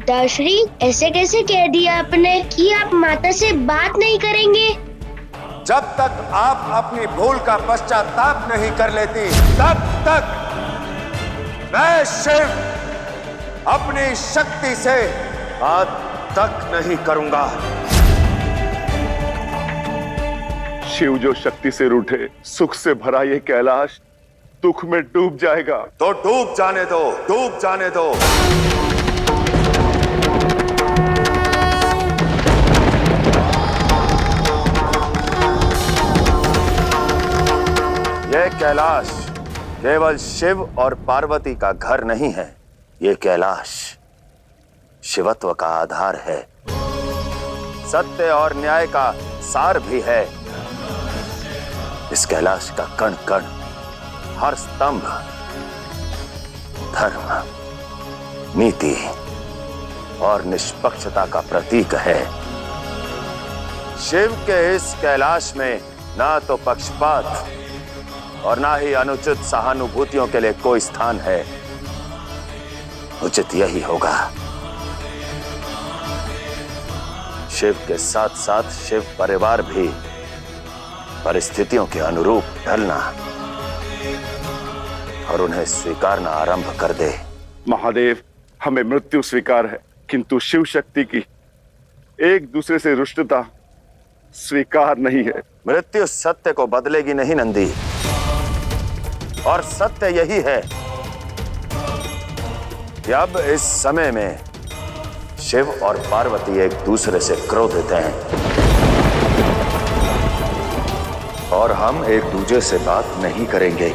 पिताश्री, ऐसे कैसे कह दिया आपने कि आप माता से बात नहीं करेंगे? जब तक आप अपनी भूल का पश्चाताप नहीं कर लेती, तब तक मैं शिव अपनी शक्ति से बात तक नहीं करूंगा। शिव जो शक्ति से रूठे, सुख से भरा ये कैलाश दुख में डूब जाएगा। तो डूब जाने दो, डूब जाने दो। यह कैलाश केवल शिव और पार्वती का घर नहीं है, ये कैलाश शिवत्व का आधार है, सत्य और न्याय का सार भी है। इस कैलाश का कण कण, हर स्तंभ धर्म, नीति और निष्पक्षता का प्रतीक है। शिव के इस कैलाश में ना तो पक्षपात और ना ही अनुचित सहानुभूतियों के लिए कोई स्थान है। उचित यही होगा शिव के साथ साथ शिव परिवार भी परिस्थितियों के अनुरूप ढलना और उन्हें स्वीकारना आरंभ कर दे। महादेव, हमें मृत्यु स्वीकार है, किंतु शिव शक्ति की एक दूसरे से रुष्टता स्वीकार नहीं है। मृत्यु सत्य को बदलेगी नहीं नंदी, और सत्य यही है कि अब इस समय में शिव और पार्वती एक दूसरे से क्रोधित हैं और हम एक दूसरे से बात नहीं करेंगे।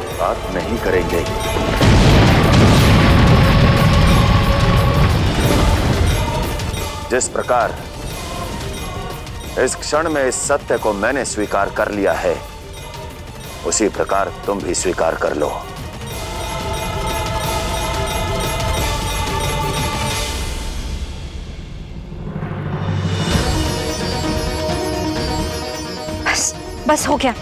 जिस प्रकार इस क्षण में इस सत्य को मैंने स्वीकार कर लिया है, उसी प्रकार तुम भी स्वीकार कर लो। बस हो गया।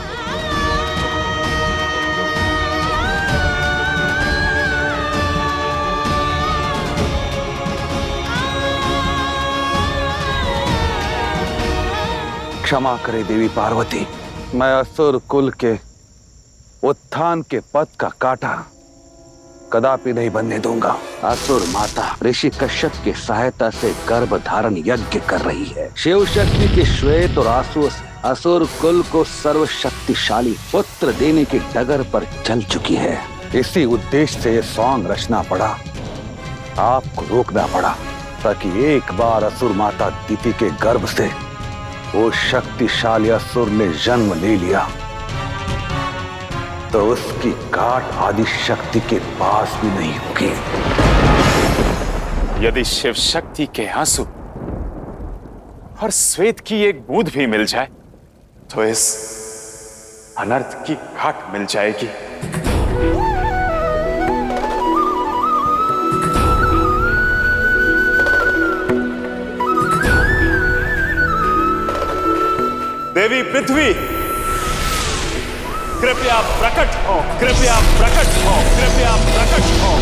क्षमा करे देवी पार्वती, मैं असुर कुल के उत्थान के पथ का कांटा कदापि नहीं बनने दूंगा। असुर माता ऋषि कश्यप की सहायता से गर्भ धारण यज्ञ कर रही है। शिव शक्ति के श्वेत और आंसुओं से असुर कुल को सर्वशक्तिशाली पुत्र देने की डगर पर चल चुकी है। इसी उद्देश्य से ये सॉन्ग रचना पड़ा, आपको रोकना पड़ा, ताकि एक बार असुर माता दिति के गर्भ से वो शक्तिशाली असुर ने जन्म ले लिया तो उसकी काट आदि शक्ति के पास भी नहीं होगी। यदि शिव शक्ति के आंसू और श्वेत की एक बूंद भी मिल जाए तो इस अनर्थ की घाट मिल जाएगी। देवी पृथ्वी, कृपया प्रकट हो, कृपया प्रकट हो, कृपया प्रकट हो।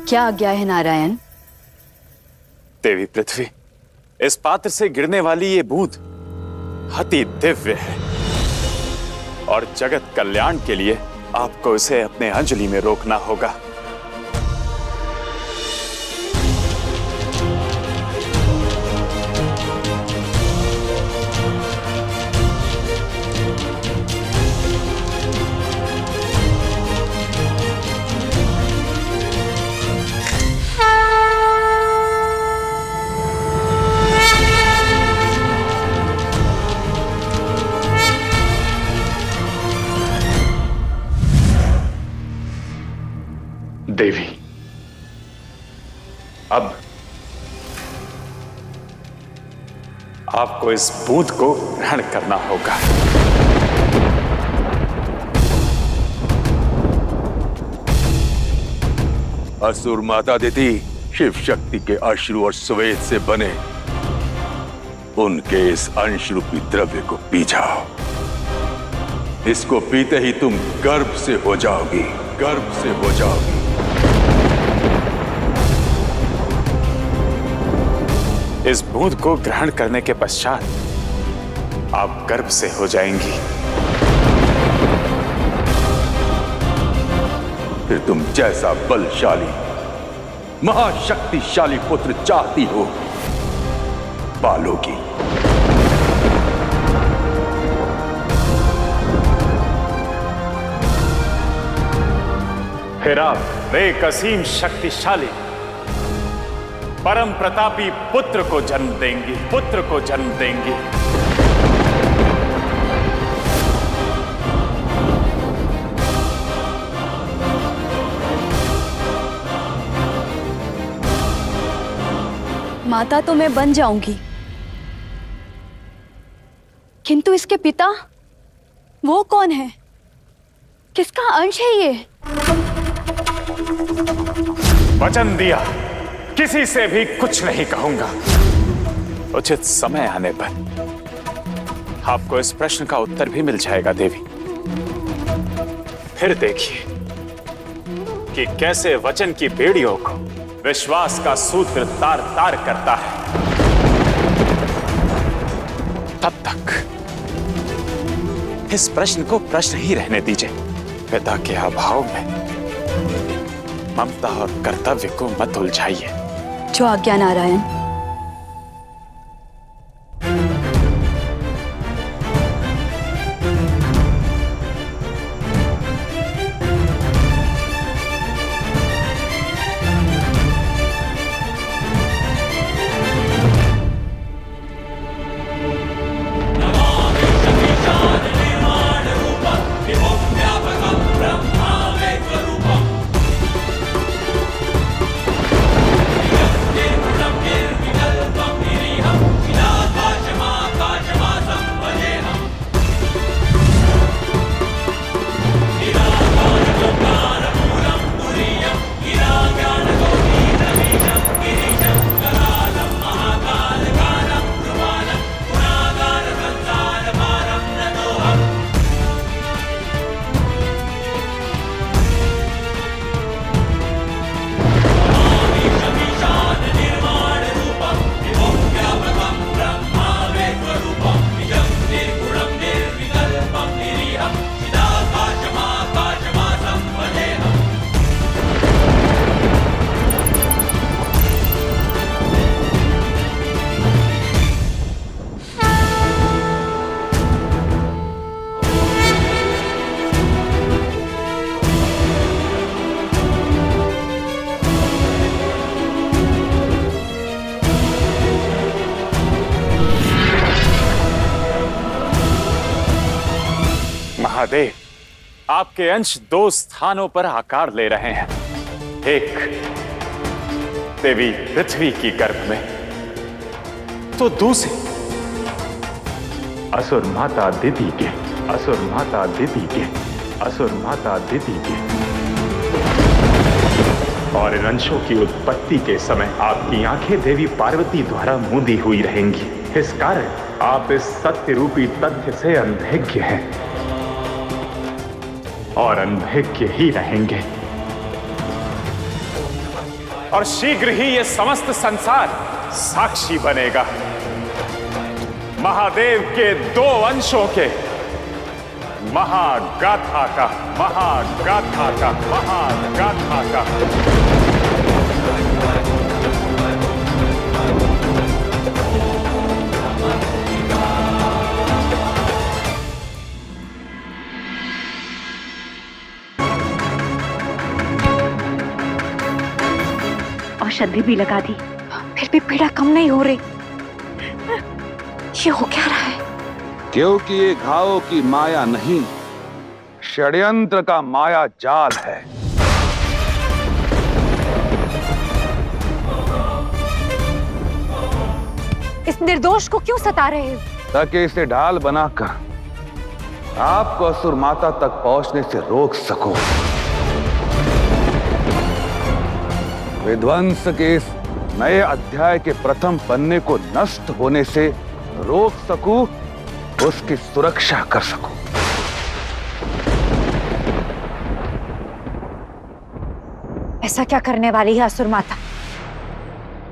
क्या आज्ञा है नारायण? देवी पृथ्वी, इस पात्र से गिरने वाली ये बूंद अति दिव्य है और जगत कल्याण के लिए आपको इसे अपने अंजलि में रोकना होगा। देवी, अब आपको इस बूंद को ग्रहण करना होगा। असुर माता देती शिव शक्ति के अश्रु और स्वेद से बने उनके इस अंश रूपी द्रव्य को पी जाओ। इसको पीते ही तुम गर्भ से हो जाओगी, गर्भ से हो जाओगी। इस बूंद को ग्रहण करने के पश्चात आप गर्भ से हो जाएंगी। फिर तुम जैसा बलशाली महाशक्तिशाली पुत्र चाहती हो पालोगी। फिर आप एक असीम शक्तिशाली परम प्रतापी पुत्र को जन्म देंगी, पुत्र को जन्म देंगी। माता तो मैं बन जाऊंगी, किंतु इसके पिता वो कौन है? किसका अंश है ये? वचन दिया, किसी से भी कुछ नहीं कहूंगा। उचित समय आने पर आपको इस प्रश्न का उत्तर भी मिल जाएगा देवी। फिर देखिए कि कैसे वचन की बेड़ियों को विश्वास का सूत्र तार तार करता है। तब तक इस प्रश्न को प्रश्न ही रहने दीजिए। पिता के अभाव में ममता और कर्तव्य को मत उलझाइए। जो आज्ञा नारायण। महादेव, आपके अंश दो स्थानों पर आकार ले रहे हैं। एक देवी पृथ्वी की गर्भ में, तो दूसरी असुर माता दिति के, असुर माता दिति के, असुर माता दिति के। और इन अंशों की उत्पत्ति के समय आपकी आंखें देवी पार्वती द्वारा मूंदी हुई रहेंगी। इस कारण आप इस सत्य रूपी तथ्य से अनभिज्ञ हैं और अनभिज्ञ ही रहेंगे। और शीघ्र ही यह समस्त संसार साक्षी बनेगा महादेव के दो अंशों के महागाथा का, महागाथा का, महागाथा का। औषधि भी लगा दी, फिर भी पीड़ा कम नहीं हो रही। ये हो क्या रहा है? क्योंकि ये घावों की माया नहीं, षड्यंत्र का माया जाल है। इस निर्दोष को क्यों सता रहे हो? ताकि इसे ढाल बनाकर आपको असुर माता तक पहुंचने से रोक सको, विध्वंस के इस नए अध्याय के प्रथम पन्ने को नष्ट होने से रोक सकूं, उसकी सुरक्षा कर सकूं। ऐसा क्या करने वाली है असुर माता?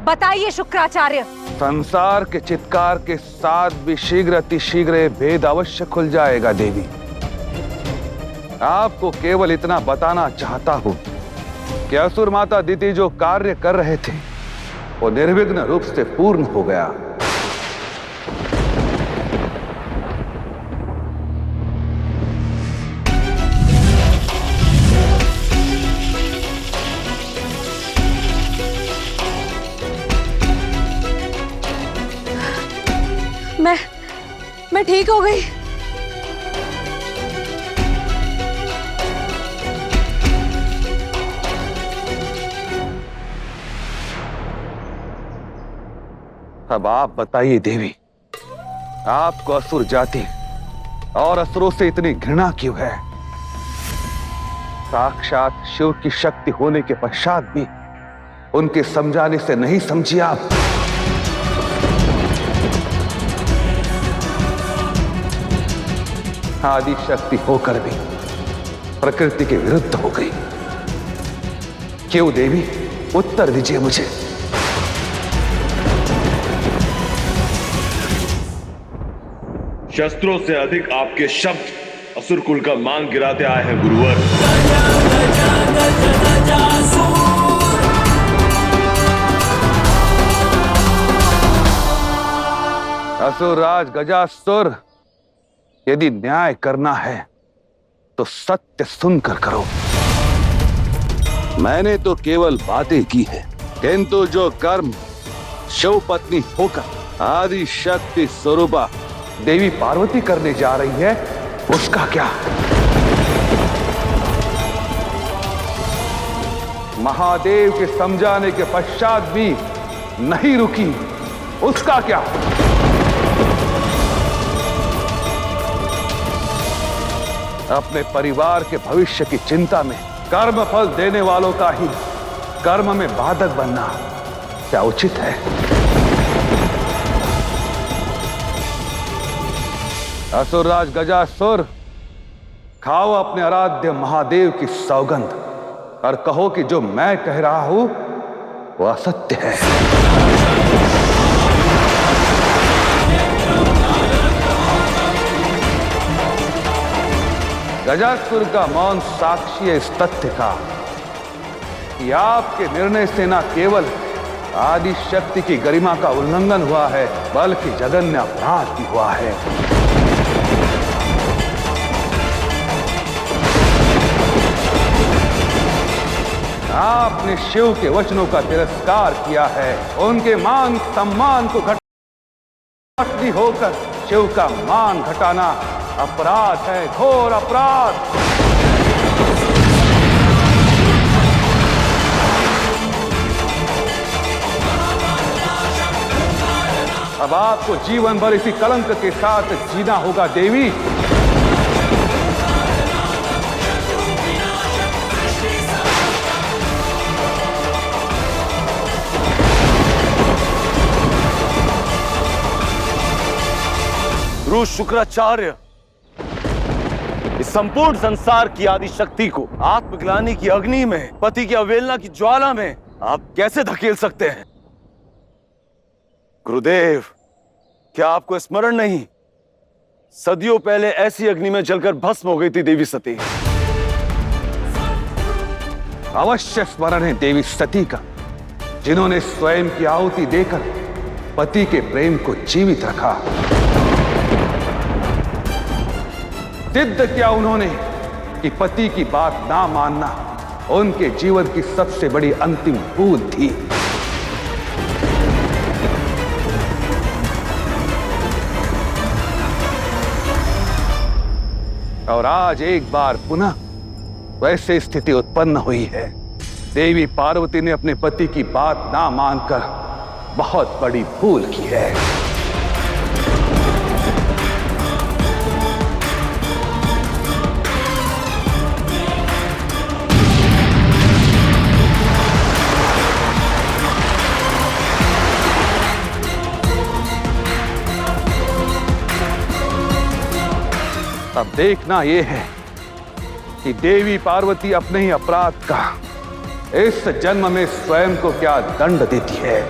बताइए शुक्राचार्य। संसार के चित्कार के साथ भी शीघ्र अतिशीघ्र ये भेद अवश्य खुल जाएगा देवी। आपको केवल इतना बताना चाहता हूं कि असुर माता दिति जो कार्य कर रहे थे वो निर्विघ्न रूप से पूर्ण हो गया। मैं ठीक हो गई। अब आप बताइए देवी, आपको असुर जाति और असुरों से इतनी घृणा क्यों है? साक्षात शिव की शक्ति होने के पश्चात भी उनके समझाने से नहीं समझी आप? आदि शक्ति होकर भी प्रकृति के विरुद्ध हो गई। क्यों देवी? उत्तर दीजिए मुझे। शस्त्रों से अधिक आपके शब्द असुर कुल का मान गिराते आए हैं गुरुवर। असुर राज गजासुर, यदि न्याय करना है तो सत्य सुनकर करो। मैंने तो केवल बातें की है, किंतु जो कर्म शिव पत्नी होकर आदि शक्ति स्वरूपा देवी पार्वती करने जा रही है, उसका क्या? महादेव के समझाने के पश्चात भी नहीं रुकी, उसका क्या? अपने परिवार के भविष्य की चिंता में कर्म फल देने वालों का ही कर्म में बाधक बनना क्या उचित है? असुरराज गजासुर, खाओ अपने आराध्य महादेव की सौगंध और कहो कि जो मैं कह रहा हूं वो असत्य है। गजासुर का मौन साक्षी है इस तथ्य का कि आपके निर्णय से न केवल आदि शक्ति की गरिमा का उल्लंघन हुआ है, बल्कि जघन्य अपराध भी हुआ है। आपने शिव के वचनों का तिरस्कार किया है, उनके मान सम्मान को घटाती होकर शिव का मान घटाना अपराध है, घोर अपराध। अब आपको जीवन भर इसी कलंक के साथ जीना होगा देवी। गुरु शुक्राचार्य, इस संपूर्ण संसार की आदि शक्ति को आत्मग्लानि की अग्नि में, पति की अवहेलना की ज्वाला में आप कैसे धकेल सकते हैं? गुरुदेव, क्या आपको स्मरण नहीं, सदियों पहले ऐसी अग्नि में जलकर भस्म हो गई थी देवी सती। अवश्य स्मरण है देवी सती का, जिन्होंने स्वयं की आहुति देकर पति के प्रेम को जीवित रखा। सिद्ध किया उन्होंने कि पति की बात ना मानना उनके जीवन की सबसे बड़ी अंतिम भूल थी। और आज एक बार पुनः वैसे स्थिति उत्पन्न हुई है। देवी पार्वती ने अपने पति की बात ना मानकर बहुत बड़ी भूल की है। अब देखना यह है कि देवी पार्वती अपने ही अपराध का इस जन्म में स्वयं को क्या दंड देती है।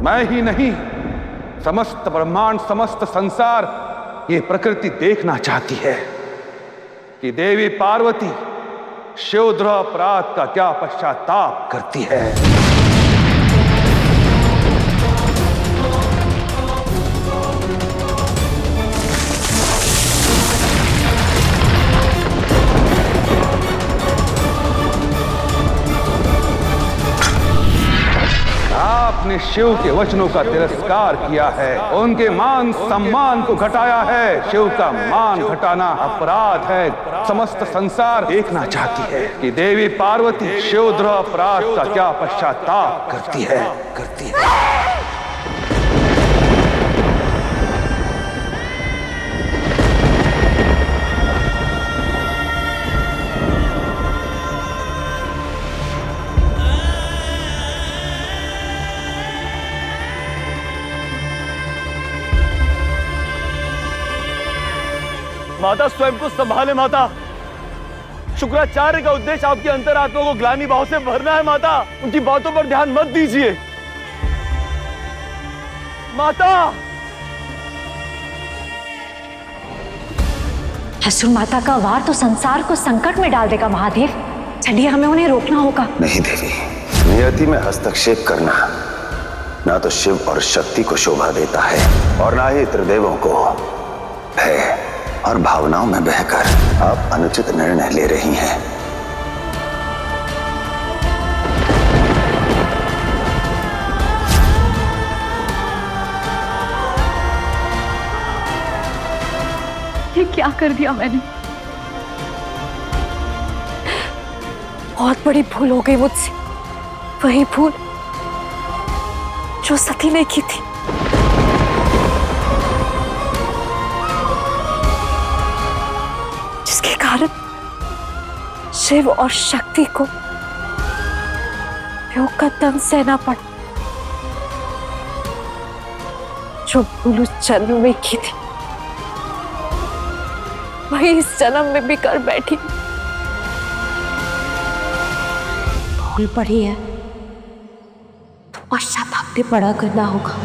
मैं ही नहीं, समस्त ब्रह्मांड, समस्त संसार, ये प्रकृति देखना चाहती है कि देवी पार्वती शिवद्रोह अपराध का क्या पश्चाताप करती है। आपने शिव के वचनों का तिरस्कार किया है, उनके मान सम्मान को घटाया है। शिव का मान घटाना अपराध है। समस्त संसार देखना चाहती है कि देवी पार्वती शिवद्रोह अपराध का क्या पश्चाताप करती है। माता स्वयं को संभाले। माता, शुक्राचार्य का उद्देश्य आपकी अंतरात्मा को ग्लानि भाव से भरना है। माता, उनकी बातों पर ध्यान मत दीजिए। माता, असुर माता का वार तो संसार को संकट में डाल देगा महादेव। चलिए, हमें उन्हें रोकना होगा। नहीं देवी, नियति में हस्तक्षेप करना ना तो शिव और शक्ति को शोभा देता है और ना ही त्रिदेवों को। भय और भावनाओं में बहकर आप अनुचित निर्णय ले रही हैं। ये क्या कर दिया मैंने? बहुत बड़ी भूल हो गई मुझसे, वही भूल जो सती ने की थी। जिसके कारण शिव और शक्ति को योग का दंड सहना पड़ा। जो भूल उस जन्म में की थी वही इस जन्म में भी कर बैठी। भूल पड़ी है तो पश्चाताप भी बड़ा करना होगा।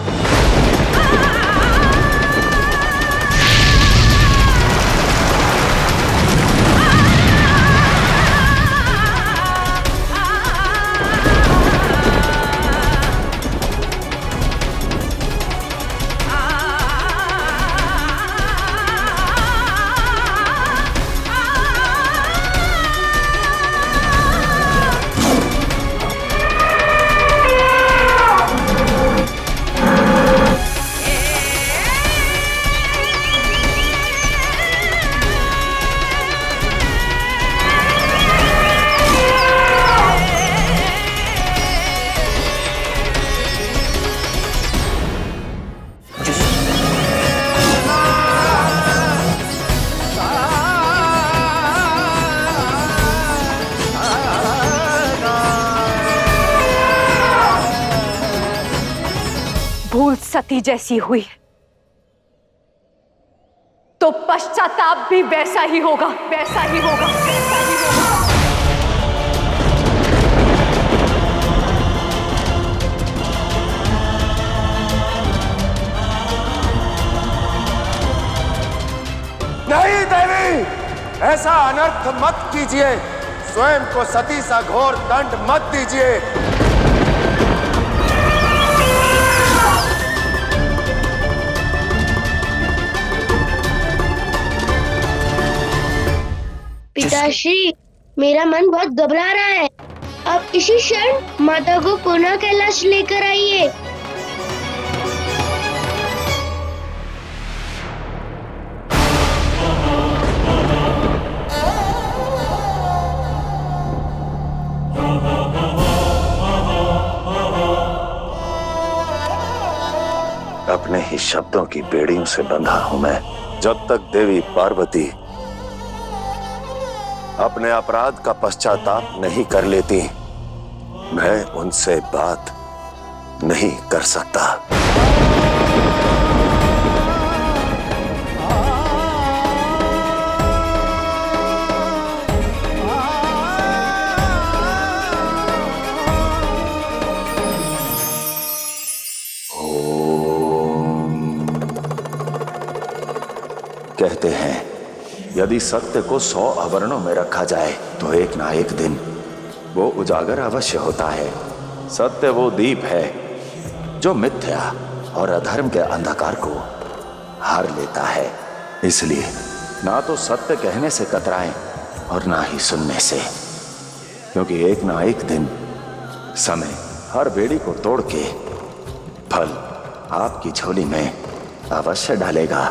भूल सती जैसी हुई तो पश्चाताप भी वैसा ही होगा, वैसा ही होगा, वैसा ही होगा। नहीं देवी, ऐसा अनर्थ मत कीजिए। स्वयं को सती सा घोर दंड मत दीजिए। पिताश्री, मेरा मन बहुत घबरा रहा है। अब इसी क्षण माता को पुनः कैलाश लेकर आइए। अपने ही शब्दों की बेड़ियों से बंधा हूं मैं। जब तक देवी पार्वती अपने अपराध का पश्चाताप नहीं कर लेती, मैं उनसे बात नहीं कर सकता। कहते हैं यदि सत्य को 100 आवरणों में रखा जाए तो एक ना एक दिन वो उजागर अवश्य होता है। सत्य वो दीप है जो मिथ्या और अधर्म के अंधकार को हार लेता है। इसलिए ना तो सत्य कहने से कतराएं और ना ही सुनने से, क्योंकि एक ना एक दिन समय हर बेड़ी को तोड़ के फल आपकी झोली में अवश्य डालेगा।